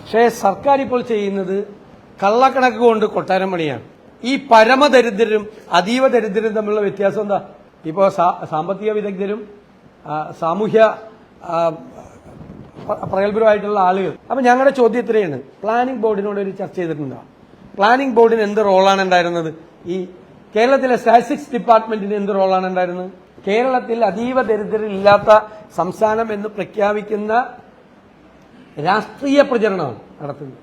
പക്ഷേ സർക്കാർ ഇപ്പോൾ ചെയ്യുന്നത് കള്ളക്കണക്ക് കൊണ്ട് കൊട്ടാരം പണിയാണ്. ഈ പരമദരിദ്രരും അതീവ ദരിദ്രരും തമ്മിലുള്ള വ്യത്യാസം എന്താ? ഇപ്പോൾ സാമ്പത്തിക വിദഗ്ധരും സാമൂഹ്യ പ്രഗത്ഭരുമായിട്ടുള്ള ആളുകൾ. അപ്പൊ ഞങ്ങളുടെ ചോദ്യം ഇത്രയാണ്, പ്ലാനിംഗ് ബോർഡിനോട് ഒരു ചർച്ച ചെയ്തിട്ടുണ്ടോ? പ്ലാനിംഗ് ബോർഡിന് എന്ത് റോളാണ് ഉണ്ടായിരുന്നത്? ഈ കേരളത്തിലെ സ്റ്റാറ്റിസ്റ്റിക്സ് ഡിപ്പാർട്ട്മെന്റിന് എന്ത് റോളാണ് ഉണ്ടായിരുന്നത്? കേരളത്തിൽ അതീവ ദരിദ്രരില്ലാത്ത സംസ്ഥാനം എന്ന് പ്രഖ്യാപിക്കുന്ന രാഷ്ട്രീയ പ്രചരണമാണ് നടത്തുന്നത്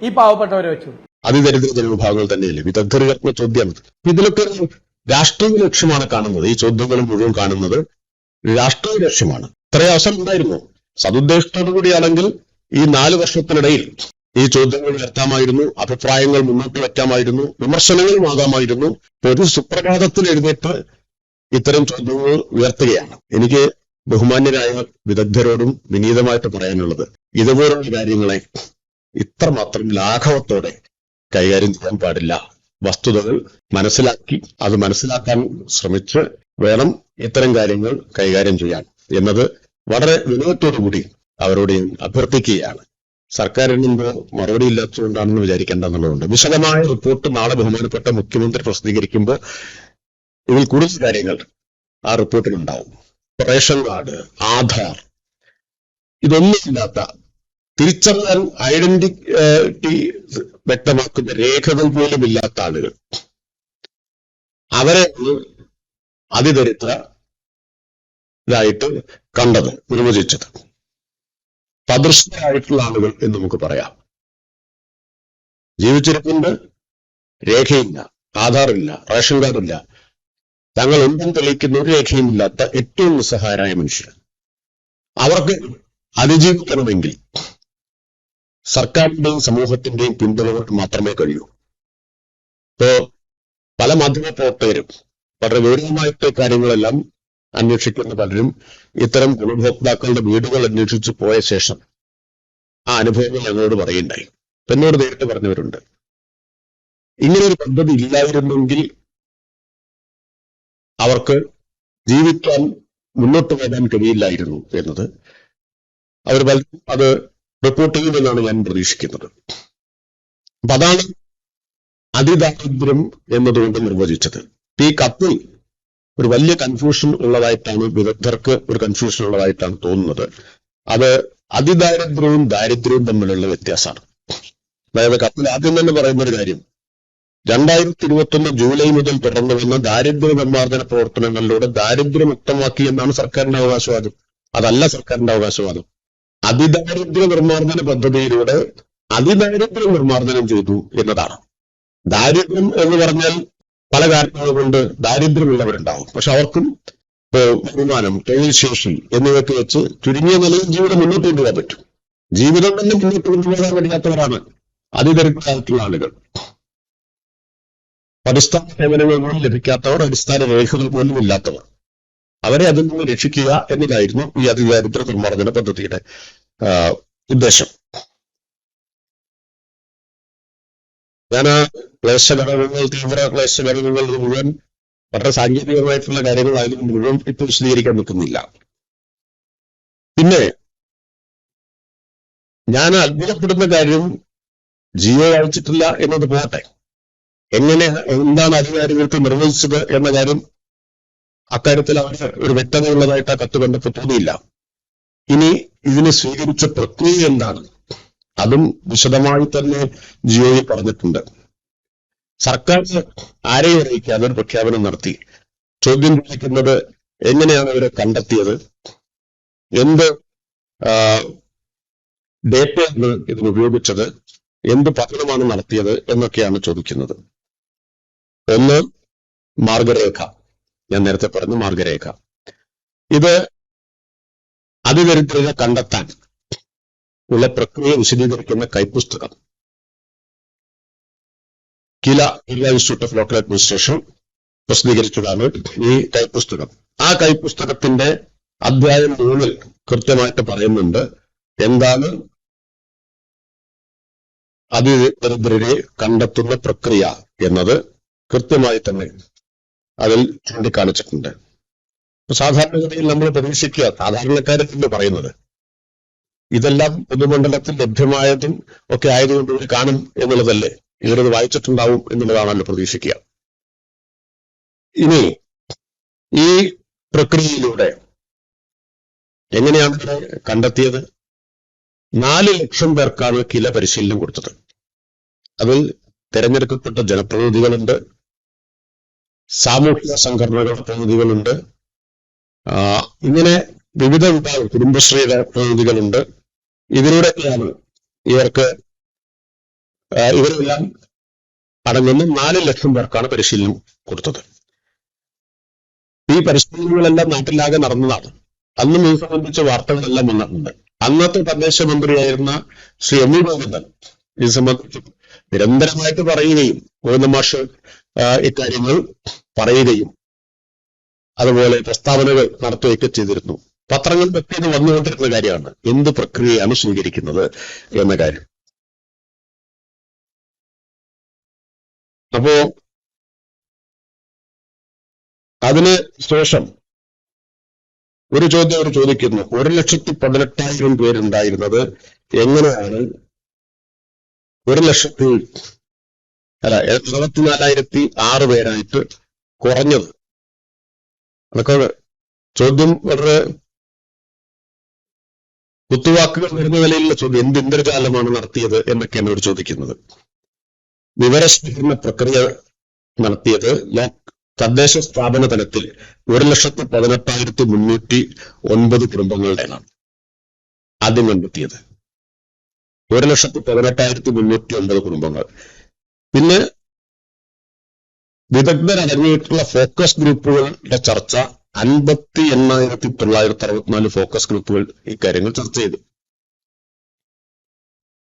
ഈ പാവപ്പെട്ടവരെ വെച്ചു. അതിദരിദ്ര ജനവിഭാഗങ്ങൾ തന്നെയല്ലേ വിദഗ്ധർ ഉയർത്തുന്ന ചോദ്യം. ഇതിലൊക്കെ രാഷ്ട്രീയ ലക്ഷ്യമാണ് കാണുന്നത്. ഈ ചോദ്യങ്ങൾ മുഴുവൻ കാണുന്നത് രാഷ്ട്രീയ ലക്ഷ്യമാണ്. ഇത്രയും അവസരം ഉണ്ടായിരുന്നു. സതുദ്ദേശത്തോടുകൂടിയാണെങ്കിൽ ഈ 4 വർഷത്തിനിടയിൽ ഈ ചോദ്യങ്ങൾ ഉയർത്താമായിരുന്നു, അഭിപ്രായങ്ങൾ മുന്നോട്ട് വയ്ക്കാമായിരുന്നു, വിമർശനങ്ങളുമാകാമായിരുന്നു. ഒരു സുപ്രഭാതത്തിൽ എഴുന്നേറ്റ് ഇത്തരം ചോദ്യങ്ങൾ ഉയർത്തുകയാണ്. എനിക്ക് ബഹുമാന്യരായ വിദഗ്ധരോടും വിനീതമായിട്ട് പറയാനുള്ളത്, ഇതുപോലുള്ള കാര്യങ്ങളെ ഇത്രമാത്രം ലാഘവത്തോടെ കൈകാര്യം ചെയ്യാൻ പാടില്ല. വസ്തുതകൾ മനസ്സിലാക്കി അത് മനസ്സിലാക്കാൻ ശ്രമിച്ച് വേണം ഇത്തരം കാര്യങ്ങൾ കൈകാര്യം ചെയ്യാൻ എന്നത് വളരെ വിനയത്തോടുകൂടി അവരോട് അഭ്യർത്ഥിക്കുകയാണ്. സർക്കാരിൽ നിന്ന് മറുപടി ഇല്ലാത്തതുകൊണ്ടാണെന്ന് വിചാരിക്കേണ്ടെന്നുള്ളതുണ്ട്. വിശദമായ റിപ്പോർട്ട് നാളെ ബഹുമാനപ്പെട്ട മുഖ്യമന്ത്രി പ്രസിദ്ധീകരിക്കുമ്പോൾ ഇതിൽ കൂടുതൽ കാര്യങ്ങൾ ആ റിപ്പോർട്ടിലുണ്ടാവും. റേഷൻ കാർഡ്, ആധാർ, ഇതൊന്നുമില്ലാത്ത, തിരിച്ചറിയാൻ ഐഡന്റിറ്റി വ്യക്തമാക്കുന്ന രേഖകൾ പോലും ഇല്ലാത്ത ആളുകൾ, അവരെ അതിദരിദ്രരായിട്ട് കണ്ടത്, നിർവചിച്ചത്. സദൃശരായിട്ടുള്ള ആളുകൾ എന്ന് നമുക്ക് പറയാം. ജീവിച്ചിരിപ്പുണ്ട്, രേഖയില്ല, ആധാറില്ല, റേഷൻ കാർഡില്ല, തങ്ങൾ എന്തും തെളിയിക്കുന്ന ഒരു രേഖയും ഇല്ലാത്ത ഏറ്റവും നിസ്സഹായരായ മനുഷ്യർ. അവർക്ക് അതിജീവിക്കണമെങ്കിൽ സർക്കാരിന്റെയും സമൂഹത്തിന്റെയും പിന്തുണ മാത്രമേ കഴിയൂ. ഇപ്പോ പല മാധ്യമ പ്രവർത്തകരും വളരെ ഗൗരവമായിട്ട് കാര്യങ്ങളെല്ലാം അന്വേഷിക്കുന്ന പലരും ഇത്തരം ഗുണഭോക്താക്കളുടെ വീടുകൾ അന്വേഷിച്ച് പോയ ശേഷം ആ അനുഭവങ്ങൾ ഞങ്ങളോട് പറയുണ്ടായി. എന്നോട് നേരിട്ട് പറഞ്ഞവരുണ്ട്, ഇങ്ങനൊരു പദ്ധതി ഇല്ലായിരുന്നെങ്കിൽ അവർക്ക് ജീവിക്കാൻ മുന്നോട്ട് പോകാൻ കഴിയില്ലായിരുന്നു എന്നത് അവർ പലരും അത് റിപ്പോർട്ട് ചെയ്യുമെന്നാണ് ഞാൻ പ്രതീക്ഷിക്കുന്നത്. അപ്പൊ അതാണ് അതിദാരിദ്ര്യം എന്നതുകൊണ്ട് നിർവചിച്ചത്. ഈ കത്തിൽ ഒരു വലിയ കൺഫ്യൂഷൻ ഉള്ളതായിട്ടാണ്, വിദഗ്ധർക്ക് ഒരു കൺഫ്യൂഷൻ ഉള്ളതായിട്ടാണ് തോന്നുന്നത്. അത് അതിദാരിദ്ര്യവും ദാരിദ്ര്യവും തമ്മിലുള്ള വ്യത്യാസമാണ്. അതായത് കത്തിൽ ആദ്യം തന്നെ പറയുന്ന ഒരു കാര്യം, 2021 ജൂലൈ മുതൽ തുടർന്നു വന്ന ദാരിദ്ര്യ നിർമ്മാർജ്ജന പ്രവർത്തനങ്ങളിലൂടെ ദാരിദ്ര്യമുക്തമാക്കി എന്നാണ് സർക്കാരിന്റെ അവകാശവാദം. അതല്ല സർക്കാരിന്റെ അവകാശവാദം. അതിദാരിദ്ര്യ നിർമ്മാർജ്ജന പദ്ധതിയിലൂടെ അതിദാരിദ്ര്യം നിർമ്മാർജ്ജനം ചെയ്തു എന്നതാണ്. ദാരിദ്ര്യം എന്ന് പറഞ്ഞാൽ പല കാരണങ്ങൾ കൊണ്ട് ദാരിദ്ര്യമുള്ളവരുണ്ടാവും. പക്ഷെ അവർക്കും വരുമാനം, തൊഴിൽ ശേഷി എന്നിവയൊക്കെ വെച്ച് ചുരുങ്ങിയ നിലയിൽ ജീവിതം മുന്നോട്ട് കൊണ്ടുപോകാൻ പറ്റും. ജീവിതം തന്നെ മുന്നോട്ട് കൊണ്ടുപോകാൻ കഴിയാത്തവരാണ് അതിദരിദ്രരായിട്ടുള്ള ആളുകൾ. അടിസ്ഥാന സേവനങ്ങൾ പോലും ലഭിക്കാത്തവർ, അടിസ്ഥാന രേഖകൾ പോലും ഇല്ലാത്തവർ, അവരെ അതിൽ നിന്ന് രക്ഷിക്കുക എന്നതായിരുന്നു ഈ അതിദാരിദ്ര്യ നിർമ്മാർജ്ജന പദ്ധതിയുടെ ഉദ്ദേശം. ഞാൻ ആ ക്ലേശഘടകങ്ങൾ, തീവ്ര ക്ലേശഘടകങ്ങൾ മുഴുവൻ വളരെ സാങ്കേതികമായിട്ടുള്ള കാര്യങ്ങളായാലും മുഴുവൻ ഇപ്പോൾ വിശദീകരിക്കാൻ നിൽക്കുന്നില്ല. പിന്നെ ഞാൻ അത്ഭുതപ്പെടുന്ന കാര്യം, ജിയോ അയച്ചിട്ടില്ല എന്നത് പോകട്ടെ, എന്താണ് അധികാരികൾക്ക് നിർവഹിച്ചത് എന്ന കാര്യം, അക്കാര്യത്തിൽ അവർക്ക് ഒരു വ്യക്തതയുള്ളതായിട്ട് ആ കത്ത് കണ്ടപ്പോൾ തോന്നിയില്ല. ഇനി ഇതിനെ സ്വീകരിച്ച പ്രക്രിയ എന്താണ്, അതും വിശദമായി തന്നെ ജിയോയിൽ പറഞ്ഞിട്ടുണ്ട്. സർക്കാർ ആരെയും അറിയിക്കാതെ ഒരു പ്രഖ്യാപനം നടത്തി. ചോദ്യം ചോദിക്കുന്നത് എങ്ങനെയാണ് അവരെ കണ്ടെത്തിയത്, എന്ത് ഡേറ്റയാണ് ഇതിന് ഉപയോഗിച്ചത്, എന്ത് പഠനമാണ് നടത്തിയത് എന്നൊക്കെയാണ് ചോദിക്കുന്നത്. ഒന്ന്, മാർഗരേഖ. ഞാൻ നേരത്തെ പറഞ്ഞ മാർഗരേഖ. ഇത് അതിദരിദ്രരെ കണ്ടെത്താൻ ഉള്ള പ്രക്രിയ വിശദീകരിക്കുന്ന കൈപ്പുസ്തകം കില ഇൻസ്റ്റിറ്റ്യൂട്ട് ഓഫ് ലോക്കൽ അഡ്മിനിസ്ട്രേഷൻ പ്രസിദ്ധീകരിച്ചതാണ് ഈ കൈപ്പുസ്തകം. ആ കൈപ്പുസ്തകത്തിന്റെ അധ്യായം 3 കൃത്യമായിട്ട് പറയുന്നുണ്ട് എന്താണ് അതിദരിദ്രരെ കണ്ടെത്തുന്ന പ്രക്രിയ എന്നത് കൃത്യമായി തന്നെ അതിൽ ചൂണ്ടിക്കാണിച്ചിട്ടുണ്ട്. സാധാരണഗതിയിൽ നമ്മൾ പ്രതീക്ഷിക്കുക, സാധാരണക്കാരെന്ന് പറയുന്നത് ഇതെല്ലാം പൊതുമണ്ഡലത്തിൽ ലഭ്യമായതും ഒക്കെ ആയതുകൊണ്ട് ഇവർ കാണും എന്നുള്ളതല്ലേ, ഇവരത് വായിച്ചിട്ടുണ്ടാവും എന്നുള്ളതാണല്ലോ പ്രതീക്ഷിക്കുക. ഇനി ഈ പ്രക്രിയയിലൂടെ എങ്ങനെയാണ് ഇവരെ കണ്ടെത്തിയത്? 4 ലക്ഷം പേർക്കാണ് കില പരിശീലനം കൊടുത്തത്. അതിൽ തെരഞ്ഞെടുക്കപ്പെട്ട ജനപ്രതിനിധികളുണ്ട്, സാമൂഹിക സംഘടനകളുടെ പ്രതിനിധികളുണ്ട്, ഇങ്ങനെ വിവിധ വിഭാഗം കുടുംബശ്രീയുടെ പ്രതിനിധികളുണ്ട്. ഇതിലൂടെയൊക്കെയാണ് ഇവരെല്ലാം അടങ്ങുന്ന 4 ലക്ഷം പേർക്കാണ് പരിശീലനം കൊടുത്തത്. ഈ പരിശീലനങ്ങളെല്ലാം നാട്ടിലാകെ നടന്നതാണ്. അന്നും ഇത് സംബന്ധിച്ച വാർത്തകളെല്ലാം വന്നിട്ടുണ്ട്. അന്നത്തെ തദ്ദേശ മന്ത്രിയായിരുന്ന ശ്രീ എം വി ഗോവിന്ദൻ ഇത് സംബന്ധിച്ച് നിരന്തരമായിട്ട് പറയുകയും ഗോവിന്ദ മാഷ് ഇക്കാര്യങ്ങൾ പറയുകയും അതുപോലെ പ്രസ്താവനകൾ നടത്തുകയൊക്കെ ചെയ്തിരുന്നു. പത്രങ്ങളിലൊക്കെ ഇത് വന്നുകൊണ്ടിരുന്ന കാര്യമാണ്, എന്ത് പ്രക്രിയയാണ് സ്വീകരിക്കുന്നത് എന്ന കാര്യം. അപ്പോ അതിന് ശേഷം ഒരു ചോദ്യം അവർ ചോദിക്കുന്നു, 1,18,000 പേരുണ്ടായിരുന്നത് എങ്ങനെയാണ് 74,006 പേരായിട്ട് കുറഞ്ഞത്? അതൊക്കെ ചോദ്യം വളരെ കുത്തുവാക്കുകൾ വരുന്ന നിലയിലുള്ള ചോദ്യം. എന്ത് ഇന്ദ്രജാലമാണ് നടത്തിയത് എന്നൊക്കെയാണ് അവർ ചോദിക്കുന്നത്. വിവരശേഖരണ പ്രക്രിയ നടത്തിയത് തദ്ദേശ സ്ഥാപന തലത്തിൽ 1,18,309 കുടുംബങ്ങളുടെയാണ് ആദ്യം കണ്ടെത്തിയത്. 1,18,309 കുടുംബങ്ങൾ. പിന്നെ വിദഗ്ധരടങ്ങിയിട്ടുള്ള ഫോക്കസ് ഗ്രൂപ്പുകളുടെ ചർച്ച 58,964 ഫോക്കസ് ഗ്രൂപ്പുകൾ ഇക്കാര്യങ്ങൾ ചർച്ച ചെയ്തു.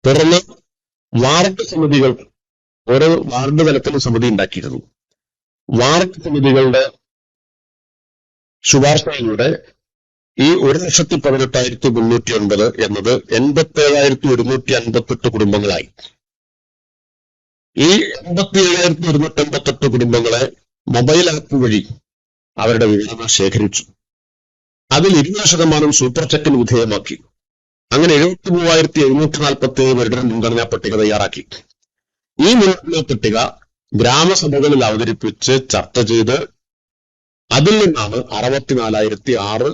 തുടർന്ന് വാർഡ് സമിതികൾ, ഓരോ വാർഡ് തലത്തിലും സമിതി ഉണ്ടാക്കിയിരുന്നു. വാർഡ് സമിതികളുടെ ശുപാർശയിലൂടെ ഈ 1,18,309 എന്നത് 87,158 കുടുംബങ്ങളായി. ഈ 87,158 കുടുംബങ്ങളെ മൊബൈൽ ആപ്പ് വഴി അവരുടെ വിവരങ്ങൾ ശേഖരിച്ചു. അതിൽ 20% സൂപ്പർ ചെക്കിന് വിധേയമാക്കി. അങ്ങനെ 73,747 പേരുടെ മുൻഗണനാ പട്ടിക തയ്യാറാക്കി. ഈ മുൻഗണനാ പട്ടിക ഗ്രാമസഭകളിൽ അവതരിപ്പിച്ച് ചർച്ച ചെയ്ത് അതിൽ നിന്നാണ് 64,006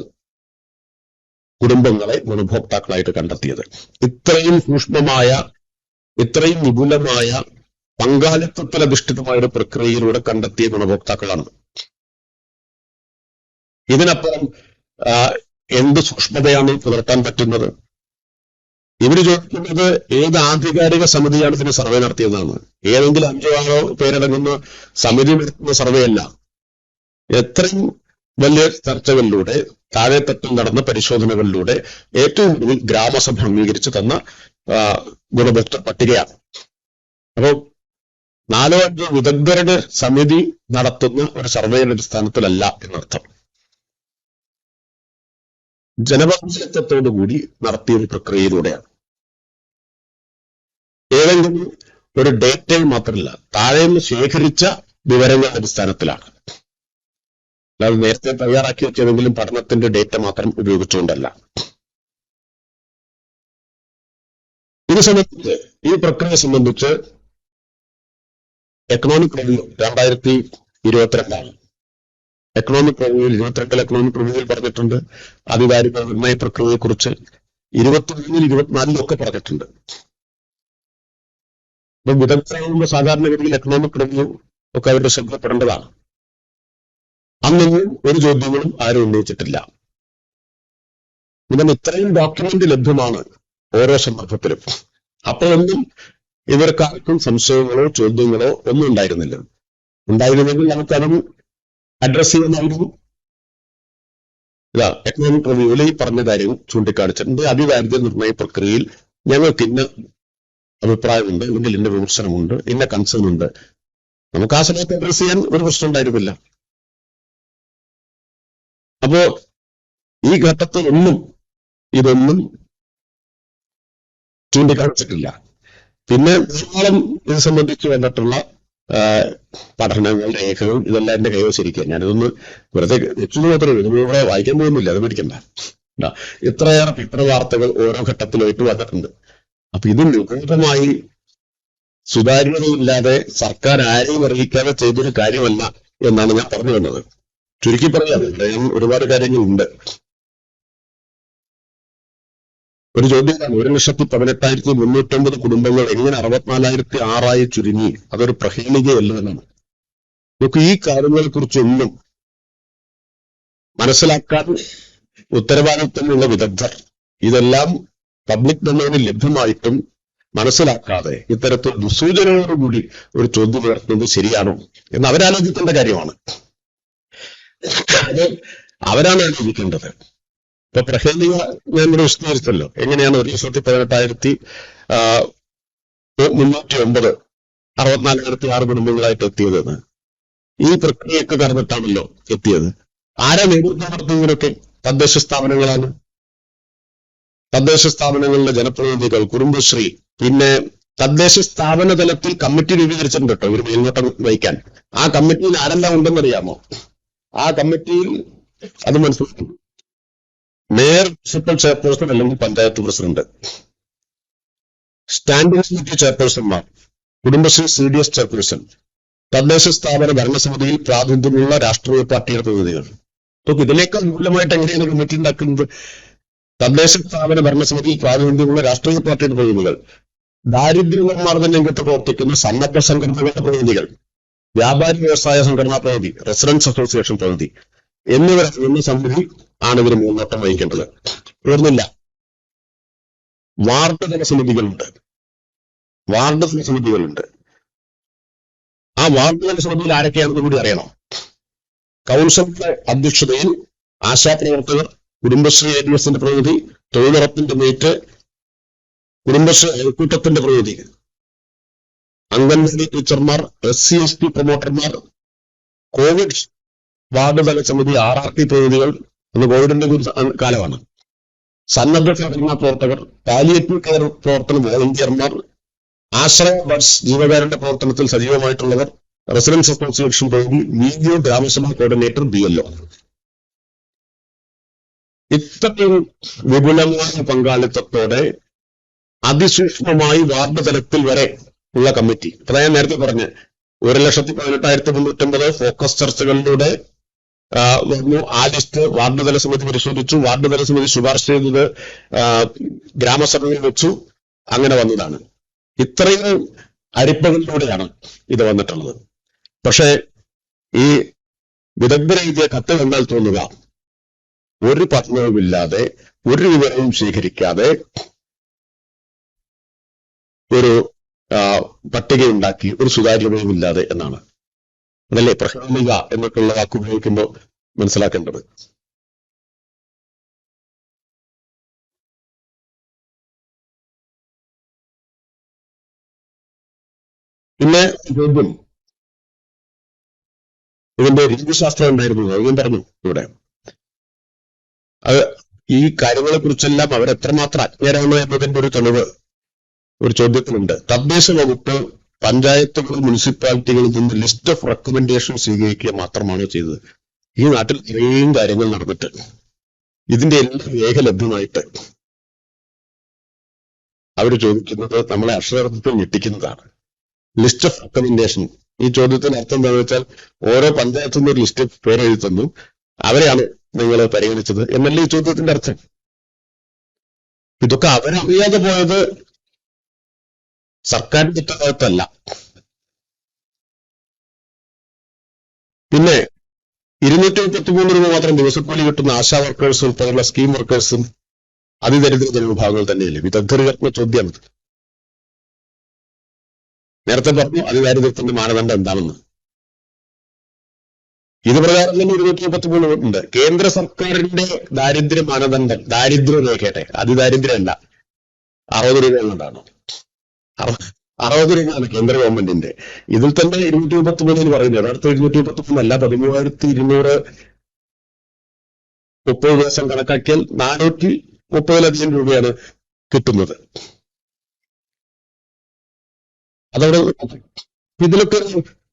കുടുംബങ്ങളെ ഗുണഭോക്താക്കളായിട്ട് കണ്ടെത്തിയത്. ഇത്രയും സൂക്ഷ്മമായ, ഇത്രയും വിപുലമായ പങ്കാളിത്തത്തിലധിഷ്ഠിതമായ ഒരു പ്രക്രിയയിലൂടെ കണ്ടെത്തിയ ഗുണഭോക്താക്കളാണ്. ഇതിനപ്പുറം എന്ത് സൂക്ഷ്മതയാണ് പുലർത്താൻ പറ്റുന്നത്? ഇവര് ചോദിക്കുന്നത് ഏത് ആധികാരിക സമിതിയാണ് ഇതിന് സർവേ നടത്തിയതാണ്. ഏതെങ്കിലും 5-6 പേരടങ്ങുന്ന സമിതി നടത്തുന്ന സർവേ അല്ല. എത്രയും വലിയ ചർച്ചകളിലൂടെ, താഴെത്തട്ടിൽ നടന്ന പരിശോധനകളിലൂടെ ഏറ്റവും കൂടുതൽ ഗ്രാമസഭ അംഗീകരിച്ച് തന്ന ഗുണഭോക്തൃ പട്ടികയാണ്. അപ്പോൾ 4-5 വിദഗ്ധരുടെ സമിതി നടത്തുന്ന ഒരു സർവേയുടെ അടിസ്ഥാനത്തിലല്ല എന്നർത്ഥം. ജനപങ്കാളിത്തത്തോടുകൂടി നടത്തിയ ഒരു പ്രക്രിയയിലൂടെയാണ്. ഏതെങ്കിലും ഒരു ഡേറ്റയിൽ മാത്രമല്ല, താഴെ നിന്ന് ശേഖരിച്ച വിവരങ്ങളുടെ അടിസ്ഥാനത്തിലാണ്. അല്ലാതെ നേരത്തെ തയ്യാറാക്കി വെച്ചതെങ്കിലും പഠനത്തിന്റെ ഡേറ്റ മാത്രം ഉപയോഗിച്ചുകൊണ്ടല്ല. ഇത് സംബന്ധിച്ച്, ഈ പ്രക്രിയ സംബന്ധിച്ച് എക്കണോമിക് റിവ്യൂ 2022 എക്കണോമിക് റിവ്യൂവിൽ 22 എക്കണോമിക് റിവ്യൂവിൽ പറഞ്ഞിട്ടുണ്ട്. ആധികാരിക നിർണയ പ്രക്രിയയെക്കുറിച്ച് 23-ൽ 24-ലും ഒക്കെ പറഞ്ഞിട്ടുണ്ട്. ഇപ്പൊ വിദഗ്ധരാകുമ്പോൾ സാധാരണഗതിയിൽ എക്കണോമിക് റിവ്യൂ ഒക്കെ അവരുടെ ശ്രദ്ധപ്പെടേണ്ടതാണ്. അന്നൊന്നും ഒരു ചോദ്യങ്ങളും ആരും ഉന്നയിച്ചിട്ടില്ല. ഇതിന് ഇത്രയും ഡോക്യുമെന്റ് ലഭ്യമാണ് ഓരോ സന്ദർഭത്തിലും. അപ്പോഴൊന്നും ഇവർക്കാർക്കും സംശയങ്ങളോ ചോദ്യങ്ങളോ ഒന്നും ഉണ്ടായിരുന്നില്ല. ഉണ്ടായിരുന്നെങ്കിൽ നമുക്കതും അഡ്രസ് ചെയ്യുന്നതായിരുന്നു. എക്കണോമിക് റിവ്യൂവിൽ ഈ പറഞ്ഞ കാര്യം ചൂണ്ടിക്കാണിച്ചിട്ടുണ്ട്. അതിദാരിദ്ര്യ നിർണയ പ്രക്രിയയിൽ ഞങ്ങൾക്ക് ഇന്ന അഭിപ്രായമുണ്ട്, അല്ലെങ്കിൽ ഇന്ന വിമർശനമുണ്ട്, ഇന്ന കൺസേൺ ഉണ്ട്. നമുക്ക് ആ സമയത്ത് അഡ്രസ് ചെയ്യാൻ ഒരു പ്രശ്നം ഉണ്ടായിരുന്നില്ല. അപ്പോ ഈ ഘട്ടത്തിൽ ഇതൊന്നും ചൂണ്ടിക്കാണിച്ചിട്ടില്ല. പിന്നെ ധാരാളം ഇത് സംബന്ധിച്ച് വന്നിട്ടുള്ള പഠനങ്ങൾ, രേഖകൾ, ഇതെല്ലാം എന്റെ കൈവശിരിക്കുക. ഞാനിതൊന്ന് വെറുതെ വെച്ചു മാത്രമേ, ഇതിലൂടെ വായിക്കാൻ പോകുന്നില്ല, അത് മേടിക്കണ്ട. ഇത്രയേറെ പിതൃവാർത്തകൾ ഓരോ ഘട്ടത്തിലായിട്ട് വന്നിട്ടുണ്ട്. അപ്പൊ ഇത് നിഗൂഢമായി സുതാര്യതയില്ലാതെ സർക്കാർ ആരെയും അറിയിക്കാതെ ചെയ്തൊരു കാര്യമല്ല എന്നാണ് ഞാൻ പറഞ്ഞു വന്നത്. ചുരുക്കി പറയാം, ഞാൻ ഒരുപാട് കാര്യങ്ങളുണ്ട്. ഒരു ചോദ്യമാണ്, 1,18,309 കുടുംബങ്ങൾ എങ്ങനെ 64,006 ചുരുങ്ങി? അതൊരു പ്രഹേളികയല്ല എന്നാണ്. നമുക്ക് ഈ കാര്യങ്ങളെ കുറിച്ചൊന്നും മനസ്സിലാക്കാൻ ഉത്തരവാദിത്വമുള്ള വിദഗ്ധർ ഇതെല്ലാം പബ്ലിക് ഡൊമൈനിൽ ലഭ്യമായിട്ടും മനസ്സിലാക്കാതെ ഇത്തരത്തിൽ ദുസൂചനയോടുകൂടി ഒരു ചോദ്യം ഉയർത്തുന്നത് ശരിയാണോ എന്ന് അവരാലോചിക്കേണ്ട കാര്യമാണ്. അത് അവരാണ് ആലോചിക്കേണ്ടത്. ഇപ്പൊ പ്രഹേളിക ഞാൻ ഇവിടെ വിശദീകരിച്ചല്ലോ, എങ്ങനെയാണ് 1,18,309 64,006 കുടുംബങ്ങളായിട്ട് എത്തിയതെന്ന്. ഈ പ്രക്രിയയൊക്കെ കടന്നിട്ടാണല്ലോ എത്തിയത്. ആരാ നേതൃത്വം നടത്തുന്നതിനൊക്കെ? തദ്ദേശ സ്ഥാപനങ്ങളാണ്. തദ്ദേശ സ്ഥാപനങ്ങളിലെ ജനപ്രതിനിധികൾ, കുടുംബശ്രീ, പിന്നെ തദ്ദേശ സ്ഥാപന തലത്തിൽ കമ്മിറ്റി രൂപീകരിച്ചിട്ടുണ്ട് കേട്ടോ ഇവർ മേൽനോട്ടം വഹിക്കാൻ. ആ കമ്മിറ്റിയിൽ ആരെല്ലാം ഉണ്ടെന്നറിയാമോ? ആ കമ്മിറ്റിയിൽ അത് മനസ്സിലാക്കും. മേയർ, പ്രിൻസിപ്പൽ ചെയർപേഴ്സൺ അല്ലെങ്കിൽ പഞ്ചായത്ത് പ്രസിഡന്റ്, സ്റ്റാൻഡിംഗ് കമ്മിറ്റി ചെയർപേഴ്സൺമാർ, കുടുംബശ്രീ CDS ചെയർപേഴ്സൺ, തദ്ദേശ സ്ഥാപന ഭരണസമിതിയിൽ പ്രാതിനിധ്യമുള്ള രാഷ്ട്രീയ പാർട്ടിയുടെ പ്രതിനിധികൾ. നോക്കൂ, ഇതിനേക്കാൾ മൂലമായിട്ട് എങ്ങനെയാണ് കമ്മിറ്റി ഉണ്ടാക്കുന്നത്? തദ്ദേശ സ്ഥാപന ഭരണസമിതിയിൽ പ്രാതിനിധ്യമുള്ള രാഷ്ട്രീയ പാർട്ടിയുടെ പ്രതിനിധികൾ, ദാരിദ്ര്യ നിർമ്മാർജ്ജന രംഗത്ത് പ്രവർത്തിക്കുന്ന സന്നദ്ധ സംഘടനകളുടെ പ്രതിനിധികൾ, വ്യാപാരി വ്യവസായ സംഘടനാ പ്രതിനിധി, റെസിഡൻസ് അസോസിയേഷൻ പ്രതിനിധി എന്നിവർ എന്ന സമിതി ആണ് ഇതിന് മേൽനോട്ടം വഹിക്കേണ്ടത്. തീർന്നില്ല, വാർഡ് തല സമിതികളുണ്ട്. വാർഡ് തല സമിതികളുണ്ട്. ആ വാർഡ് തല സമിതിയിൽ ആരൊക്കെയാണെന്ന് കൂടി അറിയണം. കൗൺസിലിന്റെ അധ്യക്ഷതയിൽ ആശാപ്രവർത്തകർ, കുടുംബശ്രീ ADSന്റെ പ്രതിനിധി, തൊഴിലുറപ്പിന്റെ മീറ്റ്, കുടുംബശ്രീ അയൽക്കൂട്ടത്തിന്റെ പ്രതിനിധി, അംഗൻവാടി ടീച്ചർമാർ, SC/ST പ്രൊമോട്ടർമാർ, കോവിഡ് വാർഡ് തല സമിതി RRT പ്രതിനിധികൾ, അന്ന് കോവിഡിന്റെ കാലമാണ്, സന്നദ്ധ സംഘടനാ പ്രവർത്തകർ, പാലിയേറ്റീവ് കെയർ പ്രവർത്തന വോളണ്ടിയർമാർ, ആശ്രയ ബസ് ജീവകാരുണ്യ പ്രവർത്തനത്തിൽ സജീവമായിട്ടുള്ളവർ, റെസിഡൻസ് അസോസിയേഷൻ പ്രതിനിധി, VDO ഗ്രാമസഭാ കോർഡിനേറ്റർ, BLO. ഇത്രയും വിപുലമായ പങ്കാളിത്തത്തോടെ അതിസൂക്ഷ്മമായി വാർഡ് തലത്തിൽ വരെ ഉള്ള കമ്മിറ്റി. അതാ ഞാൻ നേരത്തെ പറഞ്ഞ് 1,18,309 ഫോക്കസ് ചർച്ചകളിലൂടെ വന്നു. ആ ലിസ്റ്റ് വാർഡ് തല സമിതി പരിശോധിച്ചു. വാർഡ് തല സമിതി ശുപാർശ ചെയ്തത് ഗ്രാമസഭയിൽ വെച്ചു. അങ്ങനെ വന്നതാണ്. ഇത്രയും അരിപ്പകളിലൂടെയാണ് ഇത് വന്നിട്ടുള്ളത്. പക്ഷേ ഈ വിദഗ്ധരെഴുതിയ കത്ത് കണ്ടാൽ തോന്നുക, ഒരു പഠനവുമില്ലാതെ, ഒരു വിവരവും ശേഖരിക്കാതെ ഒരു പട്ടികയുണ്ടാക്കി ഒരു സുതാര്യതയും ഇല്ലാതെ എന്നാണ്. അതല്ലേ പ്രഹേളിക എന്നൊക്കെയുള്ള വാക്ക് ഉപയോഗിക്കുമ്പോൾ മനസ്സിലാക്കേണ്ടത്. പിന്നെ ചോദ്യം, ഇതിന്റെ രീതിശാസ്ത്രം ഉണ്ടായിരുന്നു. അത് ഞാൻ പറഞ്ഞു ഇവിടെ. അത് ഈ കാര്യങ്ങളെ കുറിച്ചെല്ലാം അവരെത്രമാത്രം അജ്ഞരാണ് എന്നതിന്റെ ഒരു തെളിവ് ഒരു ചോദ്യത്തിലുണ്ട്. തദ്ദേശ വകുപ്പ് പഞ്ചായത്തുകൾ, മുനിസിപ്പാലിറ്റികളിൽ നിന്ന് ലിസ്റ്റ് ഓഫ് റെക്കമെൻഡേഷൻ സ്വീകരിക്കുക മാത്രമാണ് ചെയ്തത്. ഈ നാട്ടിൽ ഇത്രയും കാര്യങ്ങൾ നടന്നിട്ട് ഇതിന്റെ എല്ലാം രേഖ ലഭ്യമായിട്ട് അവർ ചോദിക്കുന്നത് നമ്മളെ അക്ഷരാർത്ഥത്തിൽ ഞെട്ടിക്കുന്നതാണ്. List of recommendation. ഈ ചോദ്യത്തിന് അർത്ഥം എന്താണെന്ന് വെച്ചാൽ, ഓരോ പഞ്ചായത്തിൽ നിന്ന് ഒരു ലിസ്റ്റ് പേരെഴുതി തന്നു, അവരെയാണ് നിങ്ങൾ പരിഗണിച്ചത് എന്നല്ലേ ഈ ചോദ്യത്തിന്റെ അർത്ഥം. ഇതൊക്കെ അവരറിയാതെ പോയത് സർക്കാരിന്റെ ഉത്തരവാദിത്തമല്ല. പിന്നെ 233 രൂപ മാത്രം ദിവസക്കൂലി കിട്ടുന്ന ആശാ വർക്കേഴ്സ് ഉൾപ്പെടെയുള്ള സ്കീം വർക്കേഴ്സും അതിദരിദ്ര ജനവിഭാഗങ്ങൾ തന്നെയല്ലേ? വിദഗ്ധർ ഉയർത്തുന്ന ചോദ്യമാണ്. നേരത്തെ പറഞ്ഞു അതിദാരിദ്ര്യത്തിന്റെ മാനദണ്ഡം എന്താണെന്ന്. ഇത് പ്രകാരം തന്നെ 233 ഉണ്ട്. കേന്ദ്ര സർക്കാരിന്റെ ദാരിദ്ര്യ മാനദണ്ഡം, ദാരിദ്ര്യ രേഖയുടെ, അതിദാരിദ്ര്യമല്ല, 60 രൂപ എന്നുണ്ടാണ്. 60 രൂപയാണ് കേന്ദ്ര ഗവൺമെന്റിന്റെ. ഇതിൽ തന്നെ 233 പറയുന്നത്. അടുത്ത 233 അല്ല, 13,230 ദിവസം കണക്കാക്കിയാൽ 430-ലധികം രൂപയാണ് കിട്ടുന്നത്. അതവിടെ ഇതിലൊക്കെ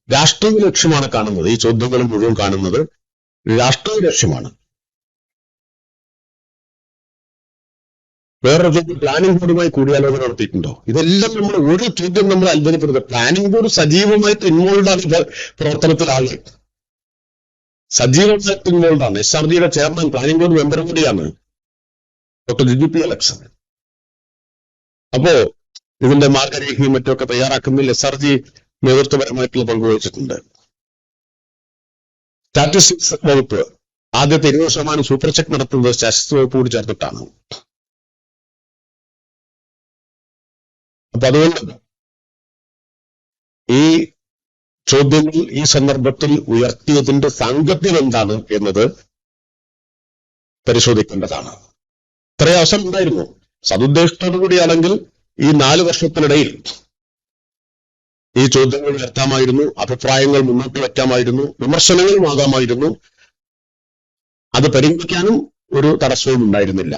രാഷ്ട്രീയ ലക്ഷ്യമാണ് കാണുന്നത്. ഈ ചോദ്യങ്ങൾ മുഴുവൻ കാണുന്നത് രാഷ്ട്രീയ ലക്ഷ്യമാണ്. വേറൊരു ചോദ്യം, പ്ലാനിംഗ് ബോർഡുമായി കൂടിയാലോചന നടത്തിയിട്ടുണ്ടോ? ഇതെല്ലാം നമ്മൾ ഒരു ചോദ്യം നമ്മൾ അത്ഭുതപ്പെടുന്നത്. പ്ലാനിംഗ് ബോർഡ് സജീവമായിട്ട് ഇൻവോൾവ് ആണ് പ്രവർത്തനത്തിലാണ്, സജീവമായിട്ട് ഇൻവോൾവ് ആണ്. SRGയുടെ ചെയർമാൻ പ്ലാനിംഗ് ബോർഡ് മെമ്പർ കൂടിയാണ് ഡോക്ടർ GP അലക്സൺ. അപ്പോ ഇതിന്റെ മാർഗരേഖയും മറ്റുമൊക്കെ തയ്യാറാക്കുന്നതിൽ SRG നേതൃത്വപരമായിട്ടുള്ള പങ്കുവഹിച്ചിട്ടുണ്ട്. സ്റ്റാറ്റിസ്റ്റിക്സ് വകുപ്പ് ആദ്യത്തെ 20% സൂപ്പർ ചെക്ക് നടത്തുന്നത് സ്റ്റാറ്റിസ്റ്റിക്സ് വകുപ്പ് കൂടി ചേർത്തിട്ടാണ്. അപ്പൊ അതുകൊണ്ട് ഈ ചോദ്യങ്ങൾ ഈ സന്ദർഭത്തിൽ ഉയർത്തിയതിന്റെ സാങ്കത്യം എന്താണ് എന്നത് പരിശോധിക്കേണ്ടതാണ്. ഇത്രയും അവസരം ഉണ്ടായിരുന്നു. സതുദ്ദേശത്തോടു കൂടിയാണെങ്കിൽ ഈ 4 വർഷത്തിനിടയിൽ ഈ ചോദ്യങ്ങൾ ഉയർത്താമായിരുന്നു, അഭിപ്രായങ്ങൾ മുന്നോട്ട് വയ്ക്കാമായിരുന്നു, വിമർശനങ്ങളും ആകാമായിരുന്നു. അത് പരിഗണിക്കാനും ഒരു തടസ്സവും ഉണ്ടായിരുന്നില്ല.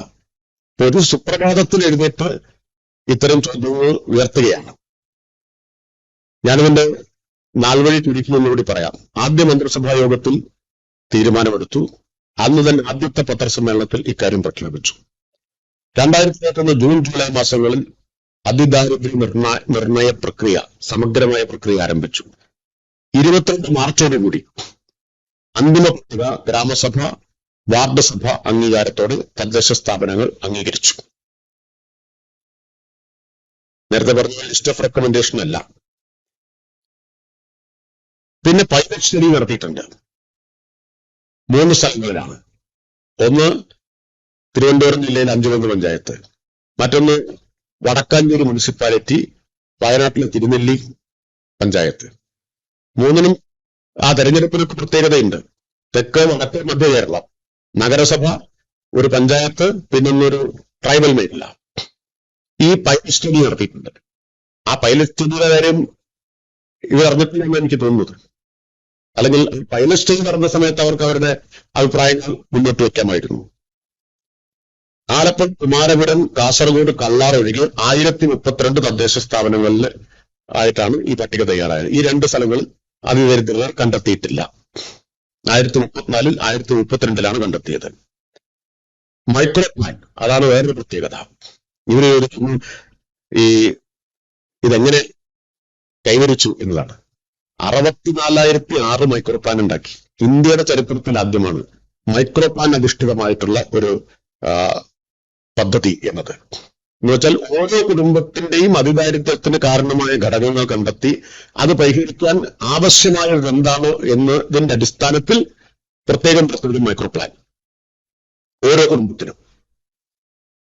ഒരു സുപ്രഭാതത്തിൽ എഴുന്നേറ്റ് ഇത്തരം ചോദ്യങ്ങൾ ഉയർത്തുകയാണ്. ഞാനിതിന്റെ നാൾവഴി ചുരുക്കിയെന്നുകൂടി പറയാം. ആദ്യ മന്ത്രിസഭാ യോഗത്തിൽ തീരുമാനമെടുത്തു. അന്ന് തന്നെ ആദ്യത്തെ പത്രസമ്മേളനത്തിൽ ഇക്കാര്യം പ്രഖ്യാപിച്ചു. 2021 ജൂൺ ജൂലൈ മാസങ്ങളിൽ അതിദാരിദ്ര്യ നിർണയ പ്രക്രിയ, സമഗ്രമായ പ്രക്രിയ ആരംഭിച്ചു. 22 മാർച്ചോടുകൂടി അന്തിമ പട്ടിക ഗ്രാമസഭ, വാർഡ് സഭ അംഗീകാരത്തോടെ തദ്ദേശ സ്ഥാപനങ്ങൾ അംഗീകരിച്ചു. നേരത്തെ പറഞ്ഞ ലിസ്റ്റ് ഓഫ് റെക്കമെൻഡേഷൻ അല്ല. പിന്നെ പൈലറ്റ് സ്റ്റഡി നടത്തിയിട്ടുണ്ട് 3 സ്ഥലങ്ങളിലാണ്. ഒന്ന് തിരുവനന്തപുരം ജില്ലയിലെ അഞ്ചുമങ്ങ് പഞ്ചായത്ത്, മറ്റൊന്ന് വടക്കാഞ്ചേരി മുനിസിപ്പാലിറ്റി, വയനാട്ടിലെ തിരുനെല്ലി പഞ്ചായത്ത്. 3നും ആ തെരഞ്ഞെടുപ്പിനൊക്കെ പ്രത്യേകതയുണ്ട്. തെക്ക്, വടക്ക്, മധ്യ കേരളം, നഗരസഭ, ഒരു പഞ്ചായത്ത്, പിന്നൊന്നൊരു ട്രൈബൽ മേഖല. ഈ പൈലറ്റ് സ്റ്റഡി നടത്തിയിട്ടുണ്ട്. ആ പൈലറ്റ് സ്റ്റഡിയുടെ കാര്യം ഇവർ അറിഞ്ഞിട്ടില്ലെന്ന് എനിക്ക് തോന്നുന്നത്. അല്ലെങ്കിൽ പൈലറ്റ് സ്റ്റഡി നടന്ന സമയത്ത് അവർക്ക് അവരുടെ അഭിപ്രായങ്ങൾ മുന്നോട്ട് വയ്ക്കാമായിരുന്നു. ആലപ്പുഴ, കുമാരപുരം, കാസർഗോഡ്, കള്ളാർ ഒഴികെ 1032 തദ്ദേശ സ്ഥാപനങ്ങളിൽ ആയിട്ടാണ് ഈ പട്ടിക തയ്യാറായത്. ഈ 2 സ്ഥലങ്ങളിൽ അതിദരിദ്രർ കണ്ടെത്തിയിട്ടില്ല. 1034-ൽ 1032-ലാണ് കണ്ടെത്തിയത്. മൈക്രോ പ്ലാൻ, അതാണ് വേറൊരു പ്രത്യേകത. ഇവര് ഇതെങ്ങനെ കൈവരിച്ചു എന്നതാണ്. 64,006 മൈക്രോ പ്ലാൻ ഉണ്ടാക്കി. ഇന്ത്യയുടെ ചരിത്രത്തിൽ ആദ്യമാണ് മൈക്രോ പ്ലാൻ അധിഷ്ഠിതമായിട്ടുള്ള ഒരു പദ്ധതി എന്നത്. എന്ന് വെച്ചാൽ ഓരോ കുടുംബത്തിന്റെയും അതിദാരിദ്ര്യത്തിന് കാരണമായ ഘടകങ്ങൾ കണ്ടെത്തി അത് പരിഹരിക്കാൻ ആവശ്യമായത് എന്താണോ എന്നതിന്റെ അടിസ്ഥാനത്തിൽ പ്രത്യേകം പ്രത്യേക മൈക്രോ പ്ലാൻ ഓരോ കുടുംബത്തിനും.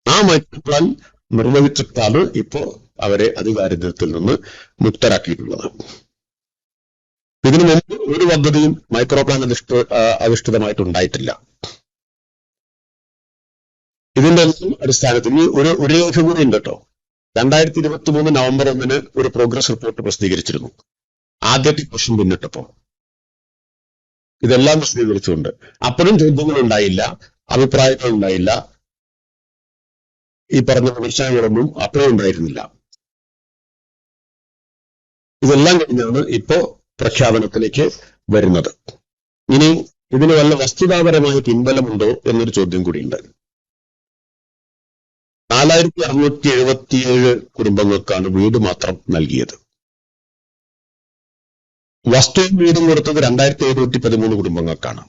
ആ മൈക്രോ പ്ലാൻ നിർവഹിച്ചിട്ടാണ് ഇപ്പോ അവരെ അതിദാരിദ്ര്യത്തിൽ നിന്ന് മുക്തരാക്കിയിട്ടുള്ളത്. ഇതിനു മുമ്പ് ഒരു പദ്ധതിയും മൈക്രോ പ്ലാൻ അധിഷ്ഠിതമായിട്ടുണ്ടായിട്ടില്ല. ഇതിന്റെ അടിസ്ഥാനത്തിൽ ഒരു രേഖ കൂടി ഉണ്ട് കേട്ടോ. 2023 നവംബർ 1 ഒരു പ്രോഗ്രസ് റിപ്പോർട്ട് പ്രസിദ്ധീകരിച്ചിരുന്നു. ആദ്യത്തെ ക്വസ്റ്റ്യൻ പിന്നിട്ടപ്പോ ഇതെല്ലാം പ്രസിദ്ധീകരിച്ചുകൊണ്ട് അപ്പോഴും ചോദ്യങ്ങൾ ഉണ്ടായില്ല, അഭിപ്രായങ്ങൾ ഉണ്ടായില്ല, ഈ പറഞ്ഞ വിമർശനങ്ങളൊന്നും അപ്പോഴും ഉണ്ടായിരുന്നില്ല. ഇതെല്ലാം കഴിഞ്ഞാണ് ഇപ്പോ പ്രഖ്യാപനത്തിലേക്ക് വരുന്നത്. ഇനി ഇതിന് വല്ല വസ്തുതാപരമായ പിൻബലമുണ്ടോ എന്നൊരു ചോദ്യം കൂടിയുണ്ട്. 4677 കുടുംബങ്ങൾക്കാണ് വീട് മാത്രം നൽകിയത്. വസ്തുവും വീടും കൊടുത്തത് 2713 കുടുംബങ്ങൾക്കാണ്.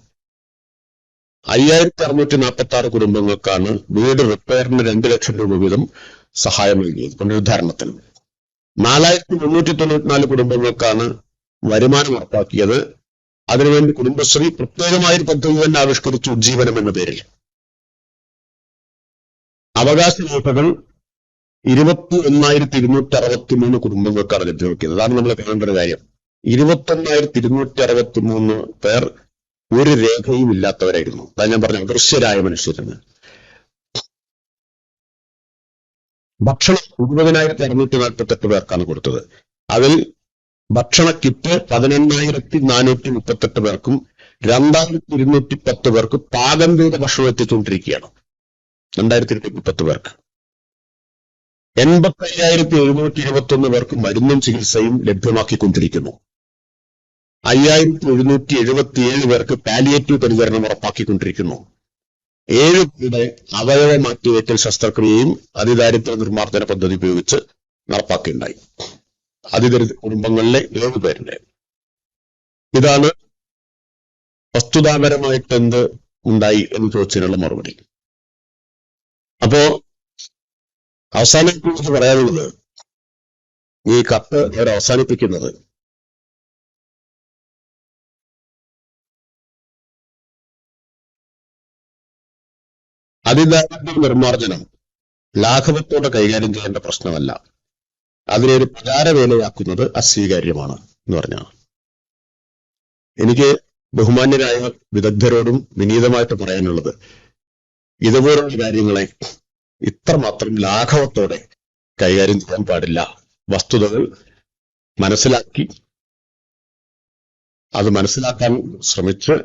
5646 കുടുംബങ്ങൾക്കാണ് വീട് റിപ്പയറിന് 2 ലക്ഷം രൂപ വീതം സഹായം നൽകിയത്. പുനരുദ്ധാരണത്തിന് 4394 കുടുംബങ്ങൾക്കാണ് വരുമാനം ഉറപ്പാക്കിയത്. അതിനുവേണ്ടി കുടുംബശ്രീ പ്രത്യേകമായൊരു പദ്ധതി തന്നെ ആവിഷ്കരിച്ചു, ഉജ്ജീവനം എന്ന പേരിൽ. അവകാശ രേഖകൾ 21,263 കുടുംബങ്ങൾക്കാണ് ലഭ്യമാക്കിയത്. അതാണ് നമ്മൾ കാണേണ്ട ഒരു കാര്യം. 21,263 പേർ ഒരു രേഖയും ഇല്ലാത്തവരായിരുന്നു. അതാണ് ഞാൻ പറഞ്ഞ അദൃശ്യരായ മനുഷ്യരെന്ന്. ഭക്ഷണം 20,648 പേർക്കാണ് കൊടുത്തത്. അതിൽ ഭക്ഷണ കിറ്റ് 11,438 പേർക്കും 2,210 പേർക്ക് പാകം ചെയ്ത ഭക്ഷണം എത്തിച്ചുകൊണ്ടിരിക്കുകയാണ്. 2,210 പേർക്ക്. 85,721 പേർക്ക് മരുന്നും ചികിത്സയും ലഭ്യമാക്കിക്കൊണ്ടിരിക്കുന്നു. 5,777 പേർക്ക് പാലിയേറ്റീവ് പരിചരണം ഉറപ്പാക്കിക്കൊണ്ടിരിക്കുന്നു. 7 പേരുടെ അവയവ മാറ്റിവെക്കൽ ശസ്ത്രക്രിയയും അതിദാരിദ്ര്യ നിർമ്മാർജ്ജന പദ്ധതി ഉപയോഗിച്ച് നടപ്പാക്കുകയുണ്ടായി. അതിദരിദ്ര കുടുംബങ്ങളിലെ 7 പേരുടെ. ഇതാണ് വസ്തുതാപരമായിട്ട് എന്ത് ഉണ്ടായി എന്ന് ചോദിച്ചതിനുള്ള മറുപടി. അപ്പോ അവസാനത്തെക്കുറിച്ച് പറയാനുള്ളത്, ഈ കത്ത് അവർ അവസാനിപ്പിക്കുന്നത് അതിദാരിദ്ര്യ നിർമ്മാർജ്ജനം ലാഘവത്തോടെ കൈകാര്യം ചെയ്യേണ്ട പ്രശ്നമല്ല, അതിനെ ഒരു പ്രചാരവേലയാക്കുന്നത് അസ്വീകാര്യമാണ് എന്ന് പറഞ്ഞാണ്. എനിക്ക് ബഹുമാന്യരായ വിദഗ്ധരോടും വിനീതമായിട്ട് പറയാനുള്ളത്, ഇതുപോലുള്ള കാര്യങ്ങളെ ഇത്രമാത്രം ലാഘവത്തോടെ കൈകാര്യം ചെയ്യാൻ പാടില്ല. വസ്തുതകൾ മനസ്സിലാക്കി അത് മനസ്സിലാക്കാൻ ശ്രമിച്ച്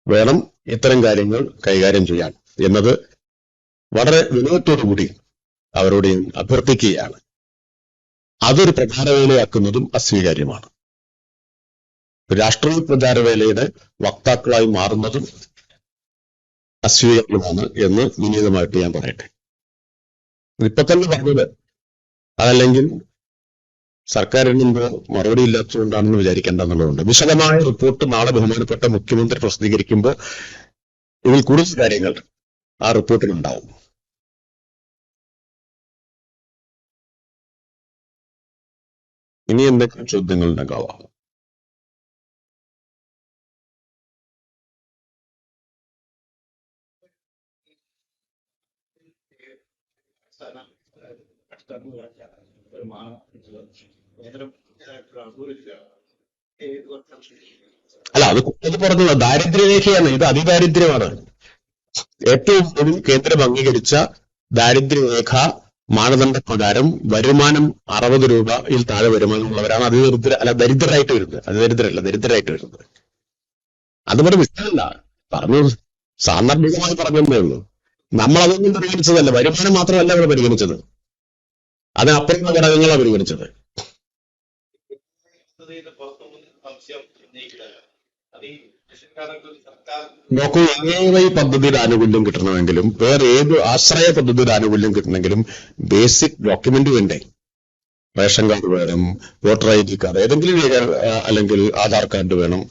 വേണം ഇത്തരം കാര്യങ്ങൾ കൈകാര്യം ചെയ്യാൻ എന്നത് വളരെ വിനയത്തോടുകൂടി അവരോട് അഭ്യർത്ഥിക്കുകയാണ്. അതൊരു പ്രചാരവേലയാക്കുന്നതും അസ്വീകാര്യമാണ്. രാഷ്ട്രീയ പ്രചാരവേലയുടെ വക്താക്കളായി മാറുന്നതും അസ്വീകാര്യമാണ് എന്ന് വിനീതമായിട്ട് ഞാൻ പറയട്ടെ. ഇപ്പൊ തന്നെ പറഞ്ഞത് അതല്ലെങ്കിൽ സർക്കാരിന് മുമ്പ് മറുപടി ഇല്ലാത്തതുകൊണ്ടാണെന്ന് വിചാരിക്കേണ്ടെന്നുള്ളതുണ്ട്. വിശദമായ റിപ്പോർട്ട് നാളെ ബഹുമാനപ്പെട്ട മുഖ്യമന്ത്രി പ്രസിദ്ധീകരിക്കുമ്പോൾ ഇതിൽ കൂടുതൽ കാര്യങ്ങൾ ആ റിപ്പോർട്ടിലുണ്ടാവും. ഇനി എന്തൊക്കെ ചോദ്യങ്ങൾ ഉണ്ടാകാം? അല്ല, അത് പറഞ്ഞു, ദാരിദ്ര്യരേഖയാണ്. ഇത് അതിദാരിദ്ര്യമാണ്. ഏറ്റവും ഒടുവിൽ കേന്ദ്രം അംഗീകരിച്ച ദാരിദ്ര്യരേഖ മാനദണ്ഡപ്രകാരം വരുമാനം 60 രൂപയിൽ താഴെ വരുമാനമുള്ളവരാണ് ദരിദ്രരായിട്ട് വരുന്നത്. ദരിദ്രരായിട്ട് വരുന്നത്. അതുപോലെ വിഷയമല്ല, പറഞ്ഞു സാന്ദർഭികമായി പറഞ്ഞതേ ഉള്ളൂ. നമ്മളതൊന്നും പരിഗണിച്ചതല്ല. വരുമാനം മാത്രമല്ല ഇവിടെ പരിഗണിച്ചത്, അതിനപ്പുറമുള്ള ഘടകങ്ങളാണ് പരിഗണിച്ചത്. നോക്കൂ, AY പദ്ധതിയുടെ ആനുകൂല്യം കിട്ടണമെങ്കിലും വേറെ ഏത് ആശ്രയ പദ്ധതിയുടെ ആനുകൂല്യം കിട്ടണമെങ്കിലും ബേസിക് ഡോക്യുമെന്റ് വേണ്ടേ? റേഷൻ കാർഡ് വേണം, വോട്ടർ ID കാർഡ്, ഏതെങ്കിലും അല്ലെങ്കിൽ ആധാർ കാർഡ് വേണം.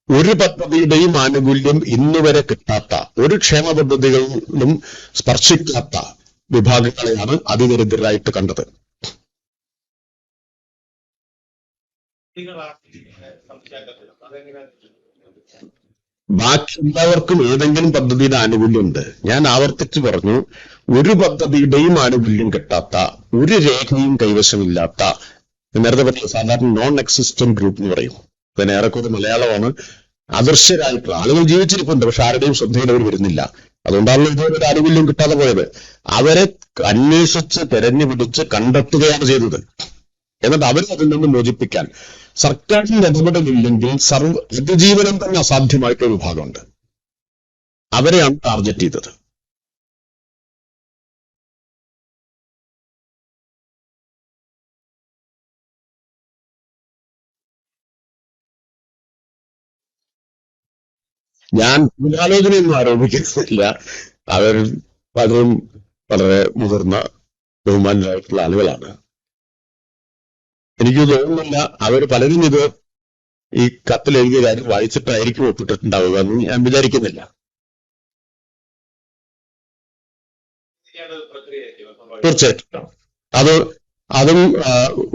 ഒരു പദ്ധതിയുടെയും ആനുകൂല്യം ഇന്നുവരെ കിട്ടാത്ത, ഒരു ക്ഷേമ പദ്ധതികളിലും സ്പർശിക്കാത്ത വിഭാഗങ്ങളെയാണ് അതിദരിദ്രരായിട്ട് കണ്ടത്. ബാക്കി എല്ലാവർക്കും ഏതെങ്കിലും പദ്ധതിയുടെ ആനുകൂല്യമുണ്ട്. ഞാൻ ആവർത്തിച്ചു പറഞ്ഞു, ഒരു പദ്ധതിയുടെയും ആനുകൂല്യം കിട്ടാത്ത, ഒരു രേഖയും കൈവശമില്ലാത്ത, നേരത്തെ പറഞ്ഞ സാധാരണ നോൺ എക്സിസ്റ്റന്റ് ഗ്രൂപ്പ് എന്ന് പറയും. അതിന് ഏറെക്കുറെ മലയാളമാണ്. അദൃശ്യരായിട്ടുള്ള ആളുകൾ ജീവിച്ചിരിപ്പുണ്ട്, പക്ഷെ ആരുടെയും ശ്രദ്ധയിൽ അവർ വരുന്നില്ല. അതുകൊണ്ടാണല്ലോ ഇതുവരെ ഒരു ആനുകൂല്യം കിട്ടാതെ പോയത്. അവരെ അന്വേഷിച്ച് തെരഞ്ഞുപിടിച്ച് കണ്ടെത്തുകയാണ് ചെയ്തത്. എന്നിട്ട് അവരെ അതിൽ നിന്ന് മോചിപ്പിക്കാൻ സർക്കാരിന്റെ ഇടപെടലില്ലെങ്കിൽ അതിജീവനം തന്നെ അസാധ്യമായിട്ടൊരു വിഭാഗമുണ്ട്. അവരെയാണ് ടാർഗറ്റ് ചെയ്തത്. ഞാൻ ഗൂഢാലോചനയൊന്നും ആരോപിക്കുന്നില്ല. അവർ പലരും വളരെ മുതിർന്ന ബഹുമാനായിട്ടുള്ള ആളുകളാണ്. എനിക്ക് തോന്നുന്നില്ല അവർ പലരും ഇത് ഈ കത്തിൽ എഴുതിയ കാര്യം വായിച്ചിട്ടായിരിക്കും ഒപ്പിട്ടിട്ടുണ്ടാവുക എന്ന് ഞാൻ വിചാരിക്കുന്നില്ല. തീർച്ചയായിട്ടും അതും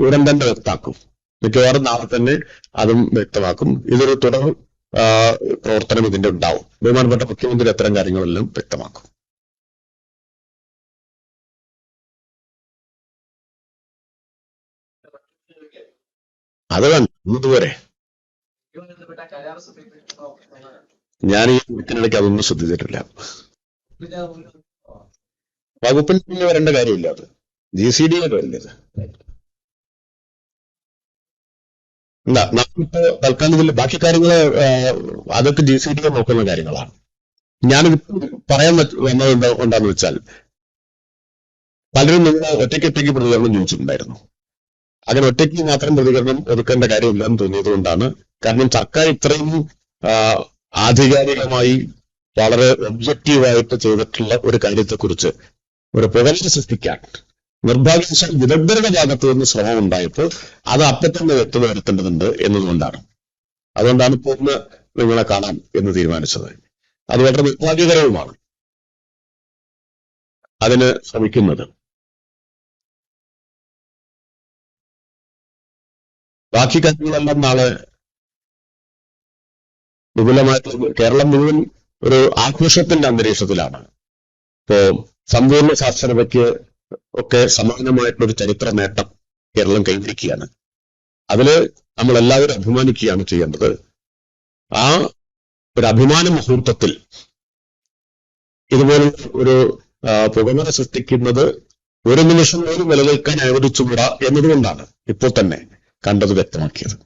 ഉടൻ തന്നെ വ്യക്തമാക്കും. മിക്കവാറും നാളെ തന്നെ അതും വ്യക്തമാക്കും. ഇതൊരു തുടർ പ്രവർത്തനം ഇതിന്റെ ഉണ്ടാവും. ബഹുമാനപ്പെട്ട മുഖ്യമന്ത്രി അത്തരം കാര്യങ്ങളെല്ലാം വ്യക്തമാക്കും. അത് കണ്ടതുവരെ ഞാൻ ഈ വീട്ടിനിടയ്ക്ക് അതൊന്നും ശ്രദ്ധിച്ചിട്ടില്ല. വകുപ്പിൽ പിന്നെ വരേണ്ട കാര്യമില്ല. അത് GCD വരില്ലത്. എന്താ നമുക്കിപ്പോ തൽക്കാലം ഇതിൽ ബാക്കി കാര്യങ്ങള് അതൊക്കെ GCD നോക്കുന്ന കാര്യങ്ങളാണ്. ഞാൻ പറയാൻ വന്നത് എന്താന്ന് വെച്ചാൽ, പലരും നിങ്ങൾ ഒറ്റയ്ക്ക് പ്രതികരണം ചോദിച്ചിട്ടുണ്ടായിരുന്നു. അങ്ങനെ ഒറ്റയ്ക്ക് മാത്രം പ്രതികരണം ഒതുക്കേണ്ട കാര്യമില്ലെന്ന് തോന്നിയത് കൊണ്ടാണ്. കാരണം സർക്കാർ ഇത്രയും ആധികാരികമായി വളരെ ഒബ്ജക്റ്റീവായിട്ട് ചെയ്തിട്ടുള്ള ഒരു കാര്യത്തെക്കുറിച്ച് ഒരു പുകഴ്ച സൃഷ്ടിക്കാൻ നിർഭാഗ്യവശാൽ വിദഗ്ധരുടെ ഭാഗത്തു നിന്ന് ശ്രമം ഉണ്ടായപ്പോൾ അത് അപ്പം തന്നെ വ്യക്തത വരുത്തേണ്ടതുണ്ട് എന്നതുകൊണ്ടാണ്. അതുകൊണ്ടാണ് ഇപ്പോൾ ഇന്ന് നിങ്ങളെ കാണാം എന്ന് തീരുമാനിച്ചത്. അത് വളരെ നിർഭാഗ്യകരവുമാണ് അതിന് ശ്രമിക്കുന്നത്. ബാക്കി കാര്യങ്ങളെല്ലാം നാളെ വിപുലമായിട്ടുള്ള കേരളം മുഴുവൻ ഒരു ആഘോഷത്തിന്റെ അന്തരീക്ഷത്തിലാണ്. ഇപ്പോ സമ്പൂർണ്ണ സാക്ഷരതയ്ക്ക് ഒക്കെ സമാനമായിട്ടുള്ള ഒരു ചരിത്ര നേട്ടം കേരളം കൈവരിക്കുകയാണ്. അതില് നമ്മൾ എല്ലാവരും അഭിമാനിക്കുകയാണ് ചെയ്യേണ്ടത്. ആ ഒരു അഭിമാന മുഹൂർത്തത്തിൽ ഇതുപോലെ ഒരു പുകമറ സൃഷ്ടിക്കുന്നത് ഒരു നിമിഷം പോലും നിലനിൽക്കാൻ അനുവദിച്ചുകൂടാ എന്നതുകൊണ്ടാണ് ഇപ്പോൾ തന്നെ കണ്ടത് വ്യക്തമാക്കിയത്.